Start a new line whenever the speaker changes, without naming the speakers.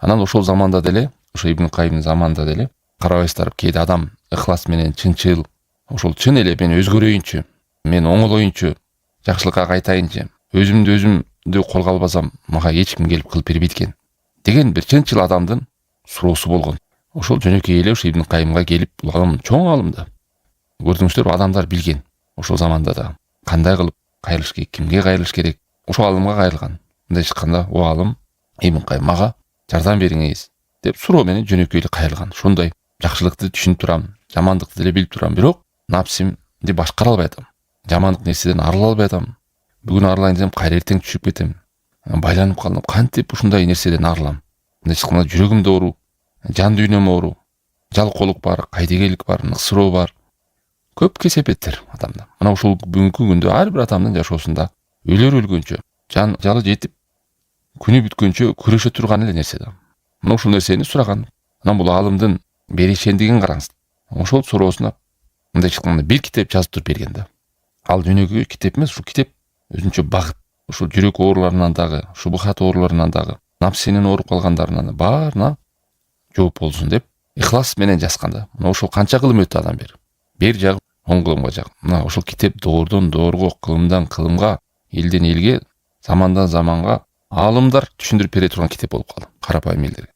Анан ошол заманда деле, ошо Ибн Кайымдын заманында деле карабайсыздар, кээде адам ыхлас менен чынчыл, ошол чын эле мен өзгөрөйүнчү, мен оңолоюнчу, жакшылыкка кайтайынчы, өзүмдү колго албасам мага эч ким келип кылып бербейт экен деген бир чынчыл адамдын суроосу болгон. Ошол жөнөкөй эле ошо Ибн Кайымга келип, бул адам чоң алымда. Көрдүңүздөр, адамдар билген ошол заманда да кандай кылып кайрылыш керек, кимге кайрылыш керек, ошол алымга кайрылган. Мындай чыкканда, о алым Ибн Кайым, мага жардам бериңиз деп суроо менен жөнөкөй эле кайрылган. Ошондой жакшылыкты түшүнүп турам, жамандыкты деле билип турам, бирок напсимди башкара албай атам. Жамандык нерседен арыла албай атам. Бүгүн арылайын десем, кайра эртең түшүп кетем. Байланып калдым. Кантип ушундай нерседен арылам? Мындай чыкканда жүрөгүм да оору, жан дүйнөм оору, жалкоолук бар, кайдегейлик бар, ыксыроо бар. Көп кесепеттер адамда. Мына ушул бүгүнкү күндө ар бир адамдын жашоосунда өлөр өлгөнчө, жан жалы жетип, күнү бүткөнчө күрөшө турган эле нерсе да. Мына ушул нерсени сураган. Анан бул алымдын беришендигин караңыз. Ошол суроосуна мындай чыкканда бир китеп жазып туруп берген да. Ал жөнөкөй китеп эмес, ушул китеп өзүнчө багыт. Ушул жүрөк ооруларынан дагы, шубухат ооруларынан дагы, напсинин ооруп калгандарынан баарына жооп болсун деп ихлас менен жазганда. Мына ошол канча кылым өттү адам бир жагы оң кылымга жак. Мына ошол китеп доордон доорго, кылымдан кылымга, элден элге, замандан заманга алымдар түшүндүрүп бере турган китеп болуп калды карапайым элдерге.